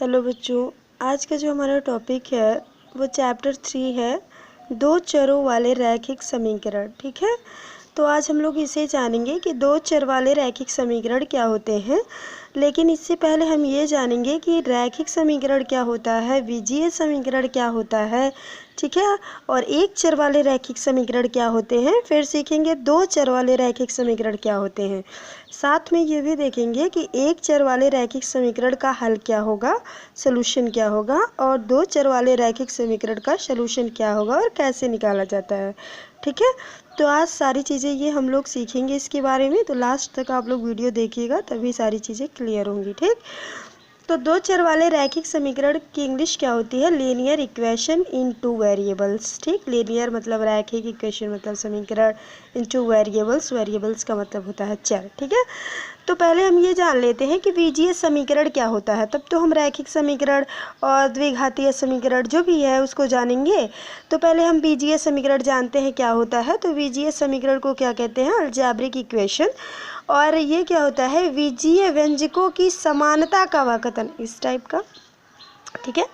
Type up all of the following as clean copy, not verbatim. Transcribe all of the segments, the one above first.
Hello बच्चों, आज का जो हमारा टॉपिक है वो चैप्टर 3 है, दो चरों वाले रैखिक समीकरण। ठीक है, तो आज हम लोग इसे जानेंगे कि दो चर वाले रैखिक समीकरण क्या होते हैं। लेकिन इससे पहले हम ये जानेंगे कि रैखिक समीकरण क्या होता है, बीजीय समीकरण क्या होता है। ठीक है, और एक चर वाले रैखिक समीकरण क्या होते हैं। फिर सीखेंगे दो चर वाले रैखिक समीकरण क्या होते हैं। साथ में ये भी देखेंगे कि एक चर वाले रैखिक समीकरण का हल क्या होगा, सॉल्यूशन क्या होगा, और दो चर वाले रैखिक समीकरण का सॉल्यूशन क्या होगा और कैसे निकाला जाता है। ठीक है, तो आज सारी चीज़ें ये हम लोग सीखेंगे इसके बारे में, तो लास्ट तक आप लोग वीडियो देखिएगा तभी सारी चीज़ें क्लियर होंगी। ठीक, तो दो चर वाले रैखिक समीकरण की इंग्लिश क्या होती है, linear equation in two variables. ठीक, लीनियर मतलब रैखिक, इक्वेशन मतलब समीकरण, इन टू वेरिएबल्स, वेरिएबल्स का मतलब होता है चर। ठीक है, तो पहले हम ये जान लेते हैं कि बीजीय समीकरण क्या होता है, तब तो हम रैखिक समीकरण और द्विघातीय समीकरण जो भी है उसको जानेंगे। तो पहले हम बीजीय समीकरण जानते हैं क्या होता है। तो बीजीय समीकरण को क्या कहते हैं, अलजेब्रिक इक्वेशन। और ये क्या होता है, बीजीय व्यंजकों की समानता का वह कथन, इस टाइप का। ठीक है,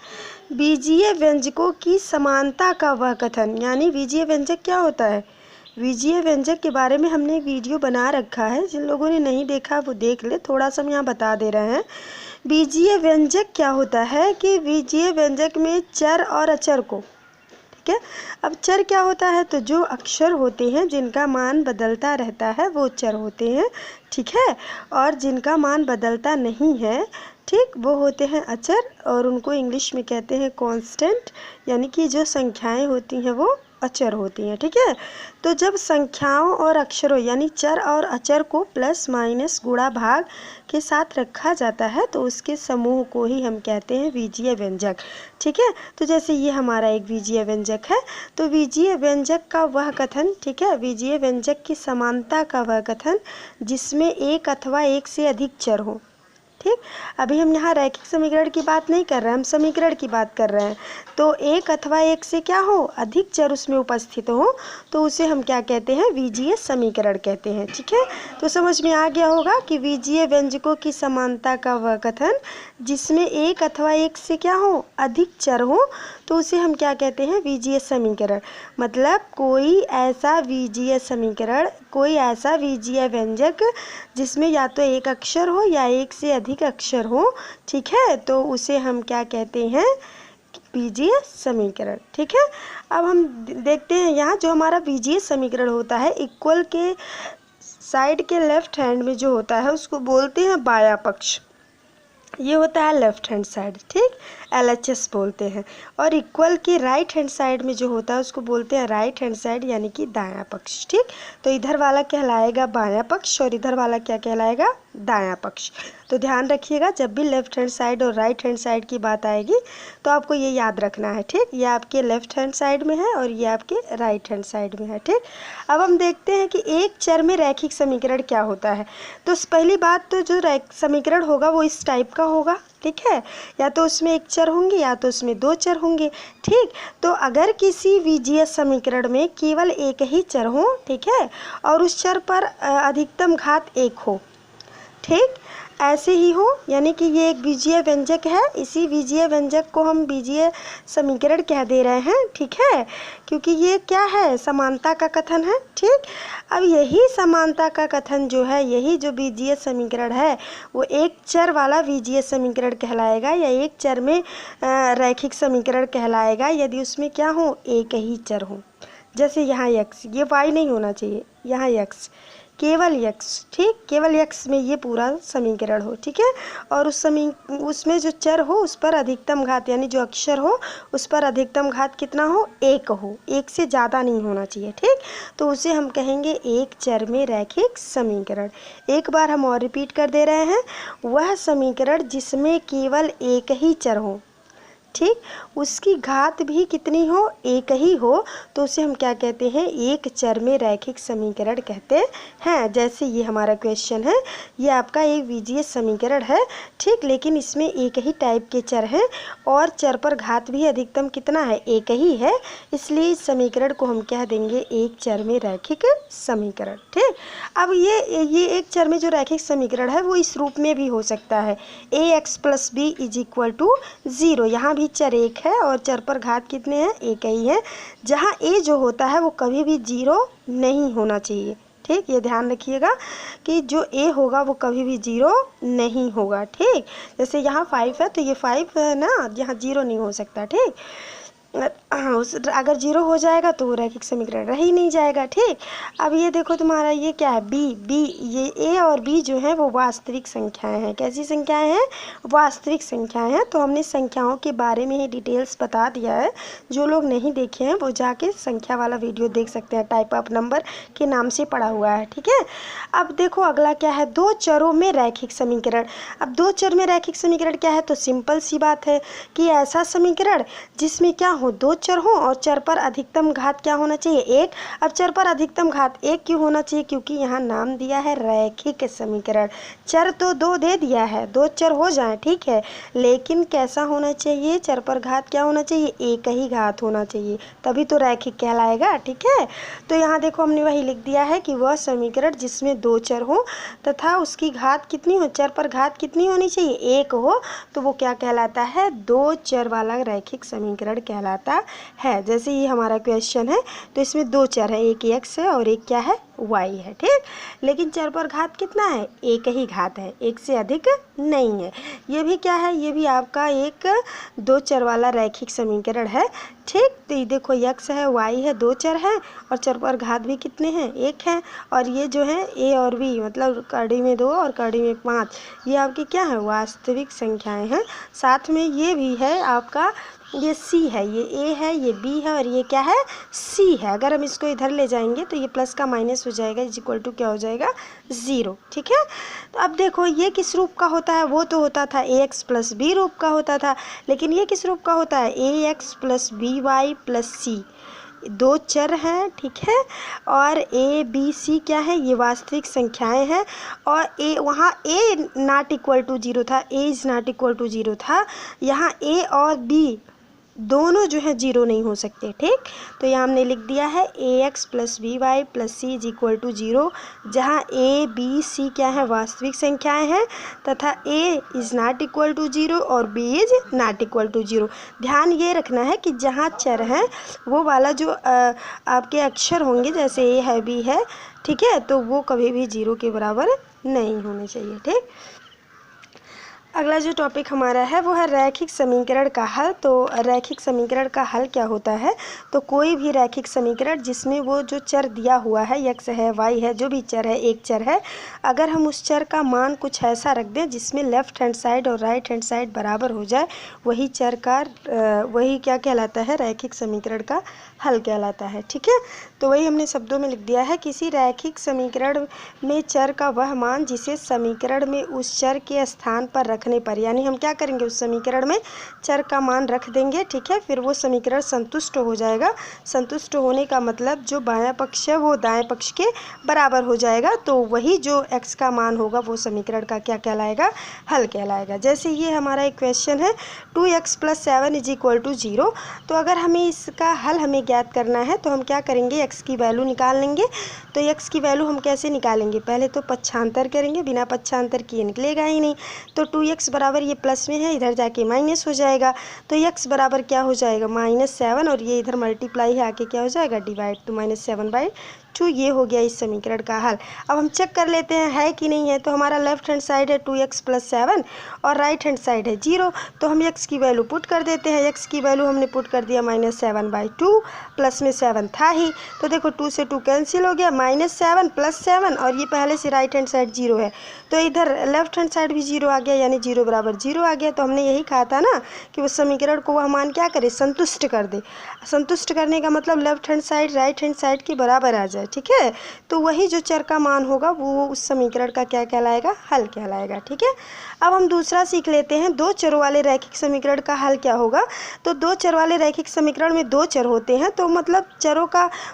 बीजीय व्यंजकों की समानता का वह कथन, यानी बीजीय व्यंजक क्या होता है। बीजीय व्यंजक के बारे में हमने वीडियो बना रखा है, जिन लोगों ने नहीं देखा वो देख ले, थोड़ा सा हम यहाँ बता दे रहे हैं। बीजीय व्यंजक क्या होता है कि बीजीय व्यंजक में चर और अचर को, ठीक है, अब चर क्या होता है, तो जो अक्षर होते हैं जिनका मान बदलता रहता है वो चर होते हैं। ठीक है, और जिनका मान बदलता नहीं है, ठीक, वो होते हैं अचर, और उनको इंग्लिश में कहते हैं कांस्टेंट, यानी कि जो संख्याएं होती हैं वो अचर होती हैं। ठीक है, तो जब संख्याओं और अक्षरों यानी चर और अचर को प्लस माइनस गुणा भाग के साथ रखा जाता है तो उसके समूह को ही हम कहते हैं बीजीय व्यंजक। ठीक है, तो जैसे ये हमारा एक बीजीय व्यंजक है, तो बीजीय व्यंजक का वह कथन, ठीक है, बीजीय व्यंजक की समानता का वह कथन जिसमें एक अथवा एक से अधिक चर हो। ठीक, अभी हम यहाँ रैखिक समीकरण की बात नहीं कर रहे हैं, हम समीकरण की बात कर रहे हैं। तो एक अथवा एक से क्या हो, अधिक चर उसमें उपस्थित हो, तो उसे हम क्या कहते हैं, बीजीय समीकरण कहते हैं। ठीक है, तो समझ में आ गया होगा कि बीजीय व्यंजकों की समानता का वह कथन जिसमें एक अथवा एक से क्या हो, अधिक चर हो, तो उसे हम क्या कहते हैं, बीजीय समीकरण। मतलब कोई ऐसा बीजीय समीकरण, कोई ऐसा बीजीय व्यंजक जिसमें या तो एक अक्षर हो या एक से अधिक अक्षर हो, ठीक है, तो उसे हम क्या कहते हैं, बीजीय समीकरण। ठीक है, अब हम देखते हैं यहाँ जो हमारा बीजीय समीकरण होता है, इक्वल के साइड के लेफ्ट हैंड में जो होता है उसको बोलते हैं बायां पक्ष, ये होता है लेफ्ट हैंड साइड। ठीक, LHS बोलते हैं। और इक्वल की राइट हैंड साइड में जो होता है उसको बोलते हैं राइट हैंड साइड, यानी कि दायां पक्ष। ठीक, तो इधर वाला कहलाएगा बायां पक्ष और इधर वाला क्या कहलाएगा, दायां पक्ष। तो ध्यान रखिएगा, जब भी लेफ्ट हैंड साइड और राइट हैंड साइड की बात आएगी तो आपको ये याद रखना है। ठीक, ये आपके लेफ्ट हैंड साइड में है और ये आपके राइट हैंड साइड में है। ठीक, अब हम देखते हैं कि एक चर में रैखिक समीकरण क्या होता है। तो पहली बात, तो जो समीकरण होगा वो इस टाइप का होगा। ठीक है, या तो उसमें एक चर होंगे या तो उसमें दो चर होंगे। ठीक, तो अगर किसी बीजीय समीकरण में केवल एक ही चर हो, ठीक है, और उस चर पर अधिकतम घात एक हो, ठीक, ऐसे ही हो, यानी कि ये एक बीजीय व्यंजक है, इसी बीजीय व्यंजक को हम बीजीय समीकरण कह दे रहे हैं। ठीक है, क्योंकि ये क्या है, समानता का कथन है। ठीक, अब यही समानता का कथन जो है, यही जो बीजीय समीकरण है वो एक चर वाला बीजीय समीकरण कहलाएगा, या एक चर में रैखिक समीकरण कहलाएगा यदि उसमें क्या हो, एक ही चर हो। जैसे यहाँ x, ये y नहीं होना चाहिए, यहाँ x, केवल x। ठीक, केवल x में ये पूरा समीकरण हो। ठीक है, और उसमें जो चर हो उस पर अधिकतम घात, यानी जो अक्षर हो उस पर अधिकतम घात कितना हो, एक हो, एक से ज़्यादा नहीं होना चाहिए। ठीक, तो उसे हम कहेंगे एक चर में रैखिक समीकरण। एक बार हम और रिपीट कर दे रहे हैं, वह समीकरण जिसमें केवल एक ही चर हो, ठीक, उसकी घात भी कितनी हो, एक ही हो, तो उसे हम क्या कहते हैं, एक चर में रैखिक समीकरण कहते हैं। जैसे ये हमारा क्वेश्चन है, ये आपका एक बीजीय समीकरण है, ठीक, लेकिन इसमें एक ही टाइप के चर हैं और चर पर घात भी अधिकतम कितना है, एक ही है, इसलिए इस समीकरण को हम कह देंगे एक चर में रैखिक समीकरण। ठीक, अब ये एक चर में जो रैखिक समीकरण है वो इस रूप में भी हो सकता है, ax + b = 0। यहाँ भी चर एक है और चर पर घात कितने हैं, एक ही है, जहाँ a जो होता है वो कभी भी 0 नहीं होना चाहिए। ठीक, ये ध्यान रखिएगा कि जो a होगा वो कभी भी 0 नहीं होगा। ठीक, जैसे यहाँ 5 है तो ये 5 है ना, यहाँ 0 नहीं हो सकता। ठीक, अगर 0 हो जाएगा तो वो रैखिक समीकरण रह ही नहीं जाएगा। ठीक, अब ये देखो तुम्हारा ये क्या है, b, ये a और b जो है वो वास्तविक संख्याएं हैं। कैसी संख्याएं हैं, वास्तविक संख्याएं हैं। तो हमने संख्याओं के बारे में ही डिटेल्स बता दिया है, जो लोग नहीं देखे हैं वो जाके संख्या वाला वीडियो देख सकते हैं, टाइप ऑफ नंबर के नाम से पड़ा हुआ है। ठीक है, अब देखो अगला क्या है, दो चरों में रैखिक समीकरण। अब दो चर में रैखिक समीकरण क्या है, तो सिंपल सी बात है कि ऐसा समीकरण जिसमें क्या हो, दो चर हो और चर पर अधिकतम घात क्या होना चाहिए, एक। अब चर पर अधिकतम घात एक क्यों होना चाहिए, क्योंकि यहाँ नाम दिया है रैखिक समीकरण। चर तो दो दे दिया है, दो चर हो जाए, ठीक है, लेकिन कैसा होना चाहिए, चर पर घात क्या होना चाहिए, एक ही घात होना चाहिए, तभी तो रैखिक कहलाएगा। ठीक है, तो यहाँ देखो हमने वही लिख दिया है कि वह समीकरण जिसमें दो चर हो तथा उसकी घात कितनी हो, चर पर घात कितनी होनी चाहिए, एक हो, तो वो क्या कहलाता है, दो चर वाला रैखिक समीकरण कहलाता है। जैसे ये हमारा क्वेश्चन है तो इसमें दो चर है, एक x है और एक क्या है, y है। ठीक, लेकिन चर पर घात कितना है, एक ही घात है, एक से अधिक नहीं है। ये भी क्या है, ये भी आपका एक दो चर वाला रैखिक समीकरण है। ठीक, तो ये देखो x है, y है, दो चर है और चर पर घात भी कितने हैं, एक है। और ये जो है a और b, मतलब कड़ी में 2 और कड़ी में 5, ये आपकी क्या है, वास्तविक संख्याएं हैं। साथ में ये भी है आपका, ये c है, ये a है, ये b है और ये क्या है, c है। अगर हम इसको इधर ले जाएंगे तो ये प्लस का माइनस हो जाएगा, इक्वल टू क्या हो जाएगा, 0। ठीक है, तो अब देखो ये किस रूप का होता है, वो तो होता था ax + b रूप का होता था, लेकिन ये किस रूप का होता है, ax + by + c। दो चर हैं, ठीक है, और a b c क्या है, ये वास्तविक संख्याएं हैं। और a, वहाँ a ≠ 0 था, a इज़ ≠ 0 था, यहाँ a और b दोनों जो है 0 नहीं हो सकते। ठीक, तो यहाँ हमने लिख दिया है ax + by + c = 0, जहाँ a b c क्या है, वास्तविक संख्याएं हैं तथा a इज़ ≠ 0 और b इज़ ≠ 0। ध्यान ये रखना है कि जहाँ चर हैं वो वाला जो आपके अक्षर होंगे, जैसे a है, b है, ठीक है, तो वो कभी भी 0 के बराबर नहीं होने चाहिए। ठीक, अगला जो टॉपिक हमारा है वो है रैखिक समीकरण का हल। तो रैखिक समीकरण का हल क्या होता है, तो कोई भी रैखिक समीकरण जिसमें वो जो चर दिया हुआ है, x है, y है, जो भी चर है, एक चर है, अगर हम उस चर का मान कुछ ऐसा रख दें जिसमें लेफ्ट हैंड साइड और राइट हैंड साइड बराबर हो जाए, वही चर का वही क्या कहलाता है, रैखिक समीकरण का हल कहलाता है। ठीक है, तो वही हमने शब्दों में लिख दिया है, किसी रैखिक समीकरण में चर का वह मान जिसे समीकरण में उस चर के स्थान पर रखने पर, यानी हम क्या करेंगे, उस समीकरण में चर का मान रख देंगे, ठीक है, फिर वो समीकरण संतुष्ट हो जाएगा। संतुष्ट होने का मतलब जो बायां पक्ष है वो दाएं पक्ष के बराबर हो जाएगा, तो वही जो x का मान होगा वो समीकरण का क्या कहलाएगा, हल कहलाएगा। जैसे ये हमारा एक क्वेश्चन है 2x + 7 = 0, तो अगर हमें इसका हल हमें ज्ञात करना है तो हम क्या करेंगे, x की वैल्यू निकाल लेंगे। तो x की वैल्यू हम कैसे निकालेंगे, पहले तो पक्षांतर करेंगे, बिना पक्षांतर किए निकलेगा ही नहीं। तो 2x बराबर, ये प्लस में है, इधर जाके माइनस हो जाएगा, तो x बराबर क्या हो जाएगा, -7, और ये इधर मल्टीप्लाई है, आके क्या हो जाएगा, डिवाइड, तो -7/2। ये हो गया इस समीकरण का हल। अब हम चेक कर लेते हैं है कि नहीं है। तो हमारा लेफ्ट हैंड साइड है 2x + 7 और राइट हैंड साइड है 0, तो हम x की वैल्यू पुट कर देते हैं। x की वैल्यू हमने पुट कर दिया -7/2, प्लस में 7 था ही, तो देखो 2 से 2 कैंसिल हो गया, -7 + 7, और ये पहले से राइट हैंड साइड 0 है, तो इधर लेफ्ट हैंड साइड भी 0 आ गया, यानी 0 बराबर 0 आ गया। तो हमने यही कहा था ना कि उस समीकरण को वह मान क्या करे, संतुष्ट कर दे। संतुष्ट करने का मतलब left hand side right hand side के बराबर आ जाए। जाए, ठीक है। तो वही जो चर का मान होगा वो उस समीकरण का क्या कहलाएगा, हल कहलाएगा, ठीक है। अब हम दूसरा सीख लेते हैं, दो चरों वाले रैखिक समीकरण का हल क्या होगा। तो दो चर वाले रैखिक समीकरण में दो चर होते हैं, तो मतलब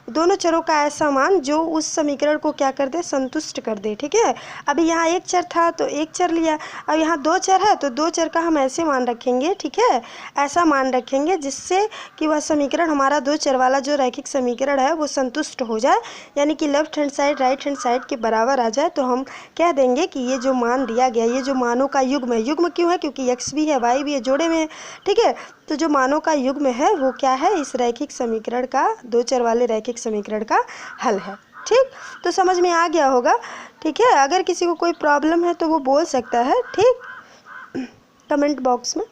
दोनों चरों का ऐसा मान जो उस समीकरण को क्या कर दे, संतुष्ट कर दे, ठीक है। अभी यहाँ एक चर था तो एक चर लिया, अब यहाँ दो चर है तो दो चर का हम ऐसे मान रखेंगे, ठीक है, ऐसा मान रखेंगे जिससे कि वह समीकरण हमारा दो चर वाला जो रैखिक समीकरण है वो संतुष्ट हो जाए, यानी कि left hand side right hand side के बराबर आ जाए। तो हम कह देंगे कि ये जो मान दिया गया, ये जो मानों का युग्म है, युग्म क्यों है, क्योंकि x भी है y भी है, जोड़े में है, ठीक है। तो जो मानों का युग्म है वो क्या है, इस रैखिक समीकरण का, दो चर वाले रैखिक समीकरण का हल है, ठीक। तो समझ में आ गया होगा, ठीक है। अगर किसी को कोई प्रॉब्लम है तो वो बोल सकता है, ठीक, कमेंट बॉक्स में।